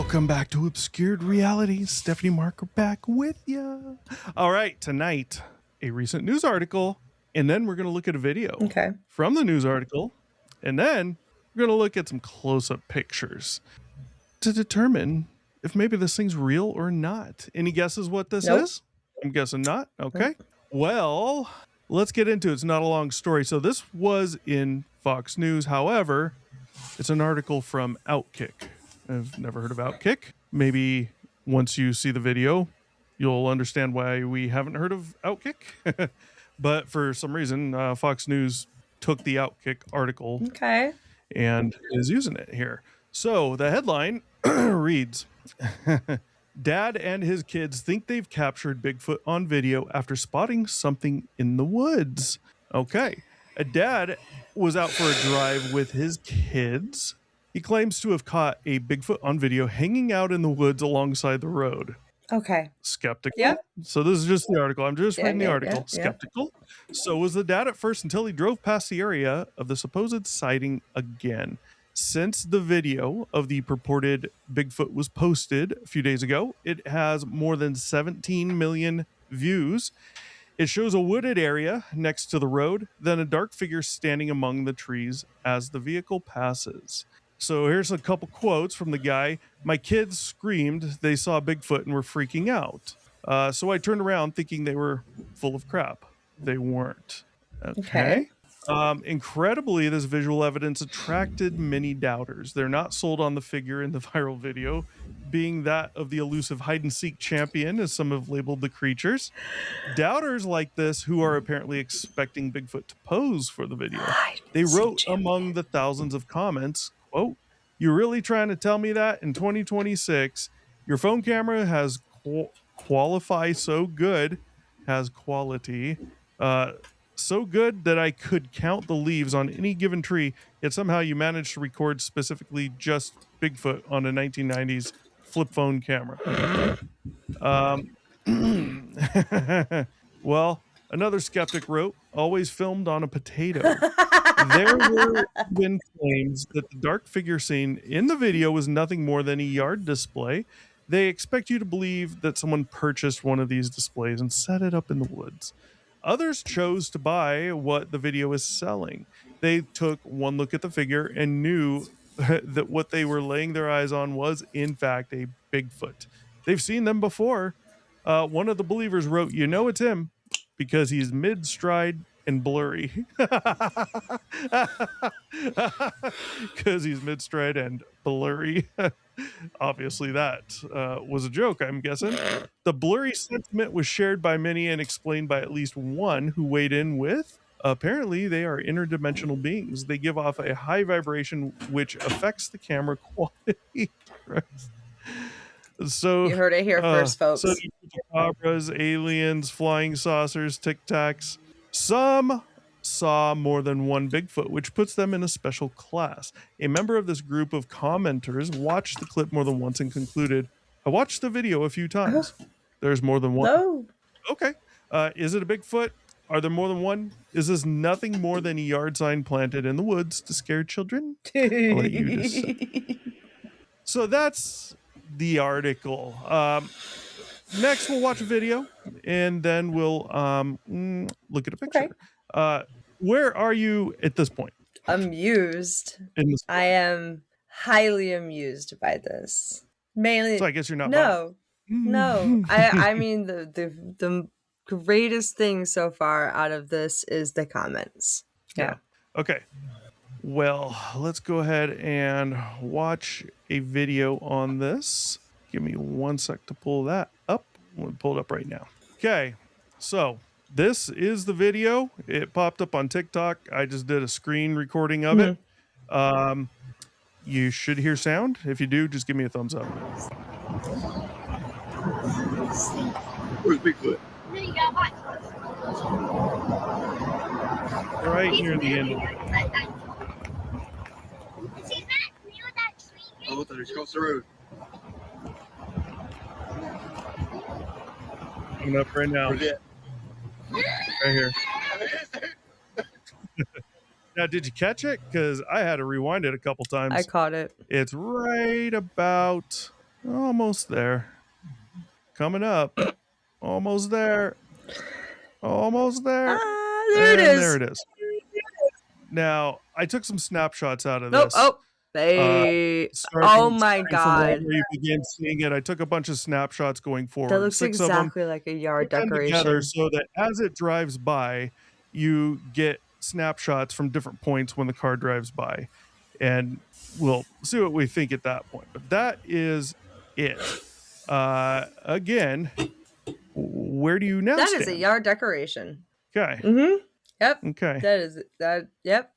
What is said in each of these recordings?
Welcome back to Obscured Realities. Stephanie Marker back with you. All right, tonight, a recent news article, and then we're going to look at a video from the news article, and then we're going to look at some close-up pictures to determine if maybe this thing's real or not. Any guesses what this is? I'm guessing not. Okay. Well, let's get into it. It's not a long story. So this was in Fox News. However, it's an article from Outkick. I've never heard of Outkick. Maybe once you see the video, you'll understand why we haven't heard of Outkick. But for some reason, Fox News took the Outkick article and is using it here. So the headline reads, Dad and his kids think they've captured Bigfoot on video after spotting something in the woods. Okay. A dad was out for a drive with his kids. He claims to have caught a Bigfoot on video hanging out in the woods alongside the road. Okay. Skeptical? Yeah. So this is just the article. I'm just reading the article. Skeptical? So was the dad at first until he drove past the area of the supposed sighting again. Since the video of the purported Bigfoot was posted a few days ago, it has more than 17 million views. It shows a wooded area next to the road, then a dark figure standing among the trees as the vehicle passes. So here's a couple quotes from the guy. My kids screamed they saw Bigfoot and were freaking out. So I turned around thinking they were full of crap. They weren't. Okay. Incredibly, this visual evidence attracted many doubters. They're not sold on the figure in the viral video, being that of the elusive hide-and-seek champion, as some have labeled the creatures. Doubters like this, who are apparently expecting Bigfoot to pose for the video, they wrote among the thousands of comments, quote, "You're really trying to tell me that in 2026, your phone camera has quality, so good that I could count the leaves on any given tree, yet somehow you managed to record specifically just Bigfoot on a 1990s flip phone camera." Well, another skeptic wrote, "Always filmed on a potato." There were even claims that the dark figure seen in the video was nothing more than a yard display. They expect you to believe that someone purchased one of these displays and set it up in the woods. Others chose to buy what the video is selling. They took one look at the figure and knew that what they were laying their eyes on was, in fact, a Bigfoot. They've seen them before. One of the believers wrote, "You know it's him because he's mid-stride and blurry." Because he's mid-stride and blurry. Obviously, that was a joke, I'm guessing. The blurry sentiment was shared by many and explained by at least one who weighed in with, apparently they are interdimensional beings. They give off a high vibration which affects the camera quality. So you heard it here first, folks. So cobras, aliens, flying saucers, Tic Tacs. Some saw more than one Bigfoot, which puts them in a special class. A member of this group of commenters watched the clip more than once and concluded, "I watched the video a few times. There's more than one." No. Okay. Is it a Bigfoot? Are there more than one? Is this nothing more than a yard sign planted in the woods to scare children? I'll let you decide. So that's the article. Next, we'll watch a video, and then we'll look at a picture. Okay. Where are you at this point? Amused. I am highly amused by this. Mainly. So I guess you're not. No. I mean the greatest thing so far out of this is the comments. Yeah. Okay. Well, let's go ahead and watch a video on this. Give me 1 sec to pull that up. We'll pull it up right now. Okay. So this is the video. It popped up on TikTok. I just did a screen recording of it. You should hear sound. If you do, just give me a thumbs up. Where's Bigfoot? Right near the end. Oh, there's across the road. Coming up right now. Right here. Now, did you catch it? Because I had to rewind it a couple times. I caught it. It's right about Almost there. Coming up. Almost there. Almost there. There it And is. there it is. Now, I took some snapshots out of Nope. this. Oh, oh my God. Where you begin seeing it. I took a bunch of snapshots going forward. That looks 6 exactly of them, like a yard put them decoration. together so that as it drives by, you get snapshots from different points when the car drives by. And we'll see what we think at that point. But that is it. Again, where do you now stand? That is a yard decoration. Okay. Mm-hmm. Yep. Okay. That is that. Yep.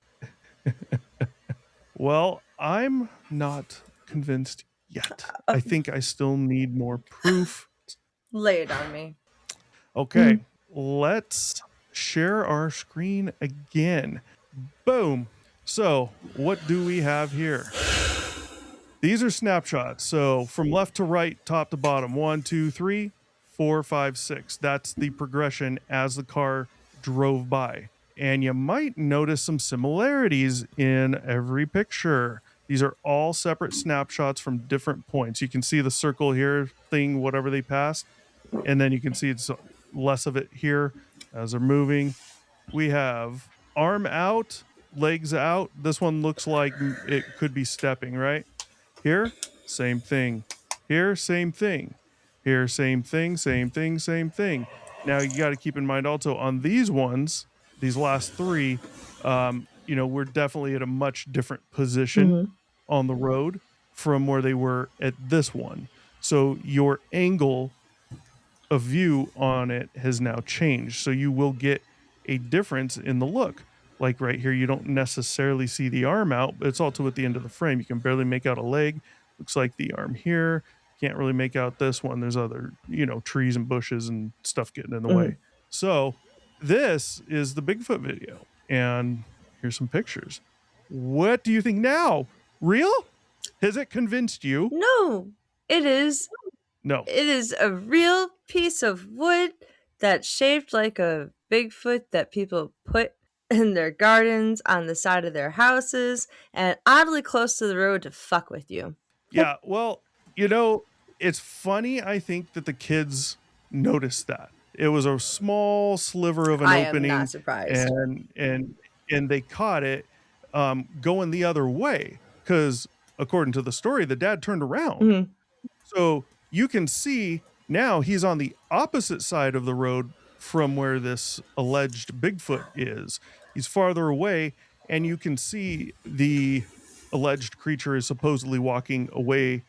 Well, I'm not convinced yet. I think I still need more proof. Lay it on me. Okay. Let's share our screen again. Boom. So, what do we have here? These are snapshots. So, from left to right, top to bottom, 1, 2, 3, 4, 5, 6. That's the progression as the car drove by. And you might notice some similarities in every picture. These are all separate snapshots from different points. You can see the circle here thing, whatever they passed. And then you can see it's less of it here as they're moving. We have arm out, legs out. This one looks like it could be stepping, right? Here, same thing. Here, same thing. Here, same thing, same thing, same thing. Now, you got to keep in mind also on these ones, these last 3, we're definitely at a much different position on the road from where they were at this one. So your angle of view on it has now changed. So you will get a difference in the look. Like right here, you don't necessarily see the arm out, but it's also at the end of the frame. You can barely make out a leg. Looks like the arm here. Can't really make out this one. There's other, trees and bushes and stuff getting in the way. So this is the Bigfoot video. And here's some pictures. What do you think now? Real? Has it convinced you? No, it is. No. It is a real piece of wood that's shaped like a Bigfoot that people put in their gardens, on the side of their houses, and oddly close to the road to fuck with you. Yeah, well, it's funny, I think, that the kids noticed that. It was a small sliver of an opening. I am not surprised. And they caught it going the other way because, according to the story, the dad turned around. So you can see now he's on the opposite side of the road from where this alleged Bigfoot is. He's farther away, and you can see the alleged creature is supposedly walking away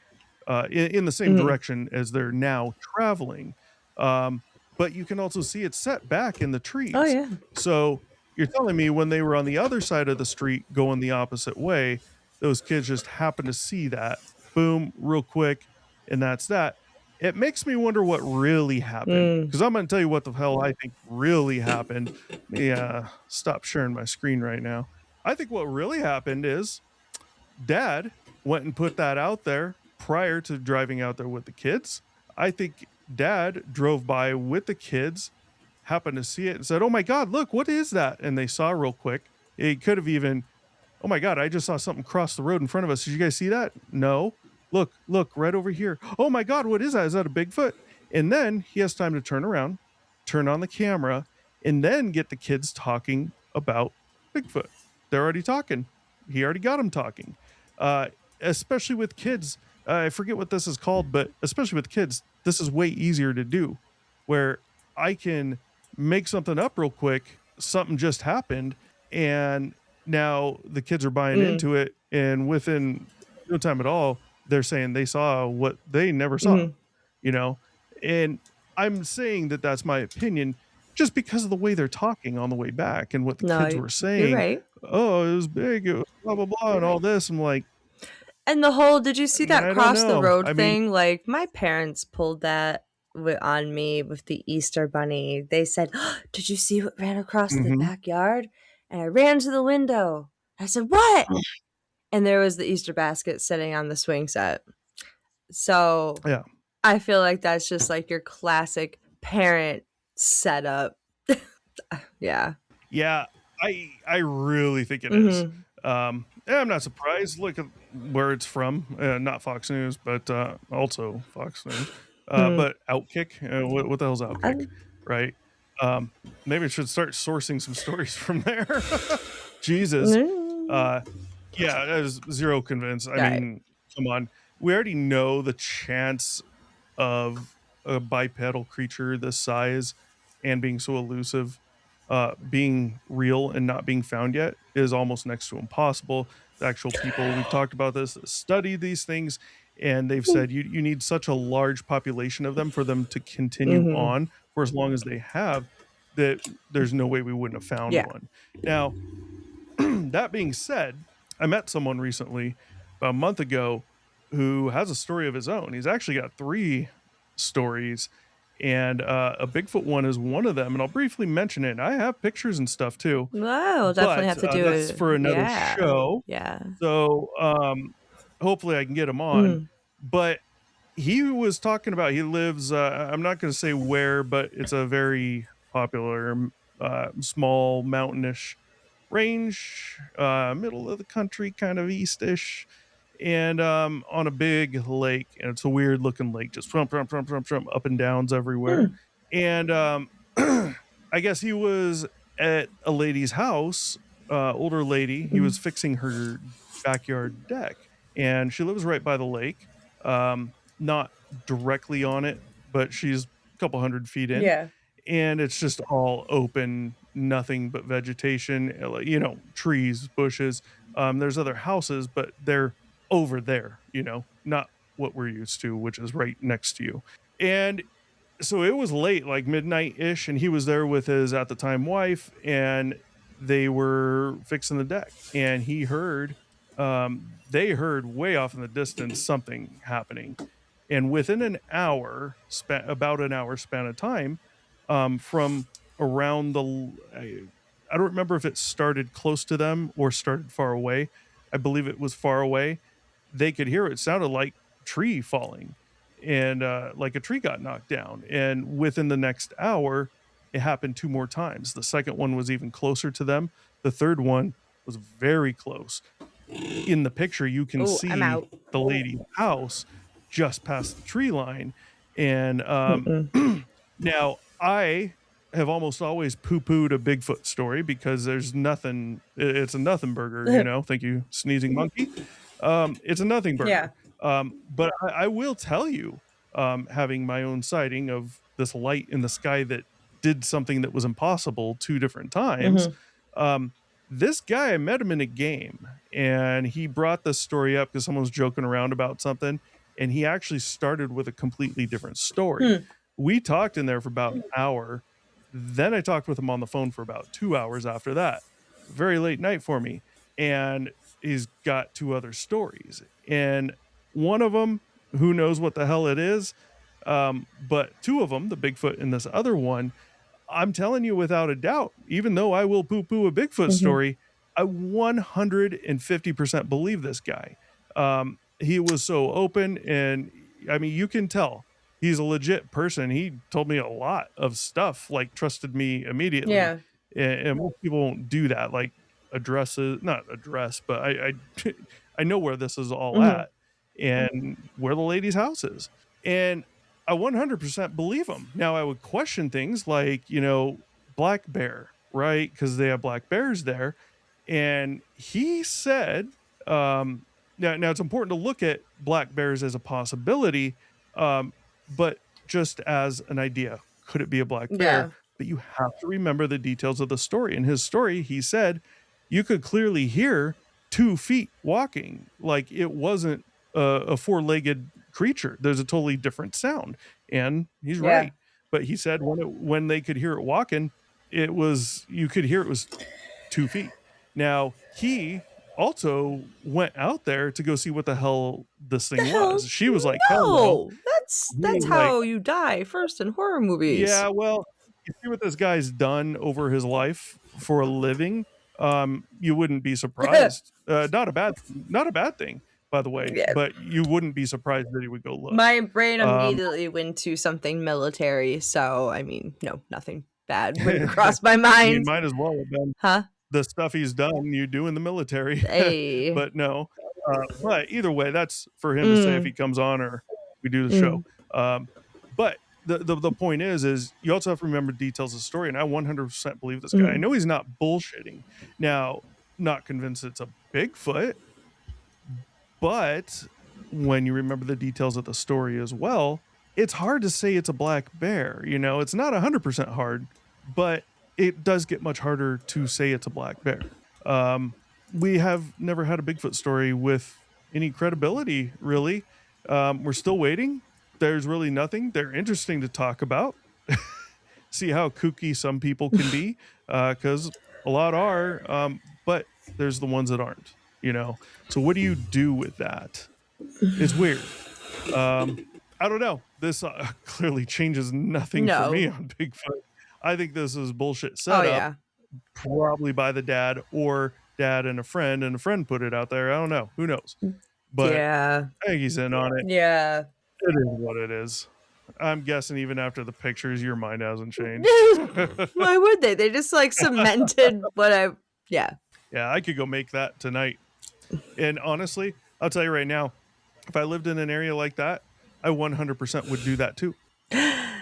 in the same direction as they're now traveling. But you can also see it set back in the trees. Oh, yeah. So you're telling me when they were on the other side of the street going the opposite way, those kids just happened to see that. Boom, real quick, and that's that. It makes me wonder what really happened. Because I'm going to tell you what the hell I think really happened. Yeah, stop sharing my screen right now. I think what really happened is Dad went and put that out there prior to driving out there with the kids. I think Dad drove by with the kids, happened to see it, and said, "Oh my God, look, what is that?" And they saw real quick. It could have even, "Oh my God, I just saw something cross the road in front of us. Did you guys see that?" No. Look, right over here. "Oh my God, what is that? Is that a Bigfoot?" And then he has time to turn around, turn on the camera, and then get the kids talking about Bigfoot. They're already talking. He already got them talking. Especially with kids, I forget what this is called, but especially with kids, this is way easier to do, where I can make something up real quick. Something just happened, and now the kids are buying into it, and within no time at all, they're saying they saw what they never saw, and I'm saying that that's my opinion just because of the way they're talking on the way back and what the kids were saying. You're right. Oh, it was big, it was blah, blah, blah, and all this. I'm like, and the whole, did you see that cross the road thing? Mean, like, my parents pulled that on me with the Easter bunny. They said, "Oh, did you see what ran across the backyard?" And I ran to the window. I said, "What?" And there was the Easter basket sitting on the swing set. So yeah, I feel like that's just like your classic parent setup. Yeah. Yeah, I really think it is. I'm not surprised. Look, where it's from, not Fox News, but also Fox News. But Outkick, what the hell's Outkick, right? Maybe I should start sourcing some stories from there. Jesus. Yeah, I was zero convinced. I mean, come on. We already know the chance of a bipedal creature this size and being so elusive, being real and not being found yet is almost next to impossible. The actual people we've talked about this study these things, and they've said you need such a large population of them for them to continue on for as long as they have, that there's no way we wouldn't have found one. Now, that being said, I met someone recently about a month ago who has a story of his own. He's actually got 3 stories, and a Bigfoot one is one of them. And I'll briefly mention it. I have pictures and stuff too. Wow, we'll definitely have to do that's it for another show. Yeah. So hopefully I can get him on. But he was talking about, he lives, I'm not going to say where, but it's a very popular small mountainish range, middle of the country, kind of east-ish, and on a big lake. And it's a weird looking lake, just up and downs everywhere. And I guess he was at a lady's house, older lady. He was fixing her backyard deck, and she lives right by the lake, not directly on it, but she's a couple 100 feet in. And it's just all open, nothing but vegetation, trees, bushes. There's other houses, but they're over there, not what we're used to, which is right next to you. And so it was late, like midnight-ish, and he was there with his, at the time, wife, and they were fixing the deck. And he heard, they heard way off in the distance something happening. And within an hour, about an hour span of time, from around I don't remember if it started close to them or started far away. I believe it was far away. They could hear it. It sounded like tree falling, and like a tree got knocked down. And within the next hour, it happened 2 more times. The second one was even closer to them. The third one was very close. In the picture, you can see the lady's house just past the tree line. And now, I have almost always poo-pooed a Bigfoot story because there's nothing, it's a nothing burger, Thank you, sneezing monkey. It's a nothing burger. But I will tell you, having my own sighting of this light in the sky that did something that was impossible 2 different times. This guy, I met him in a game, and he brought this story up because someone was joking around about something, and he actually started with a completely different story. We talked in there for about an hour. Then I talked with him on the phone for about 2 hours after that. Very late night for me. And he's got 2 other stories. And one of them, who knows what the hell it is, but 2 of them, the Bigfoot and this other one, I'm telling you without a doubt, even though I will poo-poo a Bigfoot story, I 150% believe this guy. He was so open, and I mean, you can tell he's a legit person. He told me a lot of stuff, like trusted me immediately. And most people won't do that, like not address, but I know where this is all at and where the lady's house is. And I 100% believe him. Now, I would question things like, black bear, right? Because they have black bears there. And he said, now it's important to look at black bears as a possibility, but just as an idea. Could it be a black bear? But you have to remember the details of the story. In his story, he said you could clearly hear 2 feet walking. Like it wasn't a 4-legged creature. There's a totally different sound. And he's right. But he said when they could hear it walking, you could hear it was 2 feet. Now, he also went out there to go see what the hell this thing was. She was like, "Hello." That's how you die first in horror movies. Yeah, well, you see what this guy's done over his life for a living. You wouldn't be surprised. Not a bad thing, by the way. But you wouldn't be surprised that he would go look. My brain immediately went to something military. So I mean, no, nothing bad went across my mind. You might as well have been. The stuff he's done, you do in the military. Hey. But no. But either way, that's for him to say if he comes on or we do the show. But the point is you also have to remember details of the story, and I 100% believe this guy. I know he's not bullshitting. Now, not convinced it's a Bigfoot, but when you remember the details of the story as well, it's hard to say it's a black bear. You know, it's not 100% hard, but it does get much harder to say it's a black bear. We have never had a Bigfoot story with any credibility, really. We're still waiting. There's really nothing. They're interesting to talk about. See how kooky some people can be, because a lot are, but there's the ones that aren't, you know. So what do you do with that? It's weird. I don't know. This clearly changes nothing for me on Bigfoot. I think this is bullshit setup, probably by the dad or dad and a friend put it out there. I don't know. Who knows? But I think he's in on it. Yeah. It is what it is. I'm guessing even after the pictures, your mind hasn't changed. Why would they? They just like cemented what yeah. Yeah, I could go make that tonight. And honestly, I'll tell you right now, if I lived in an area like that, I 100% would do that too.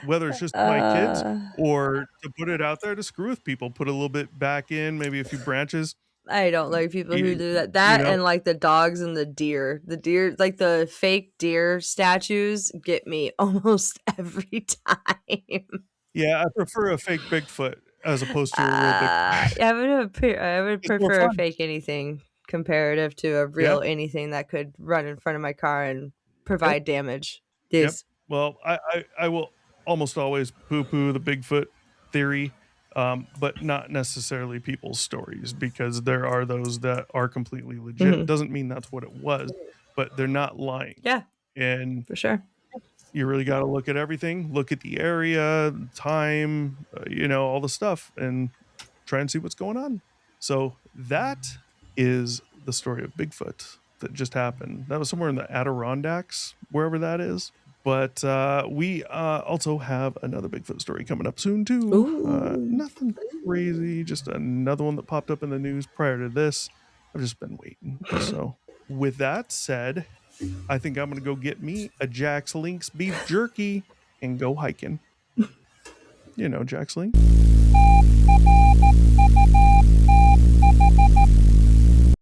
Whether it's just my kids or to put it out there to screw with people, put a little bit back in, maybe a few branches. I don't like people who do that. And like the dogs and the deer, like the fake deer statues get me almost every time. Yeah, I prefer a fake Bigfoot as opposed to a real Bigfoot. I would prefer a fake anything comparative to a real anything that could run in front of my car and provide damage. Yes. Well, I will almost always poo-poo the Bigfoot theory, but not necessarily people's stories, because there are those that are completely legit. It doesn't mean that's what it was, but they're not lying. Yeah. And for sure. You really got to look at everything, look at the area, time, all the stuff, and try and see what's going on. So that is the story of Bigfoot that just happened. That was somewhere in the Adirondacks, wherever that is. But we also have another Bigfoot story coming up soon, too. Nothing crazy, just another one that popped up in the news prior to this. I've just been waiting. So with that said, I think I'm going to go get me a Jack's Link's beef jerky and go hiking. You know, Jack's Link.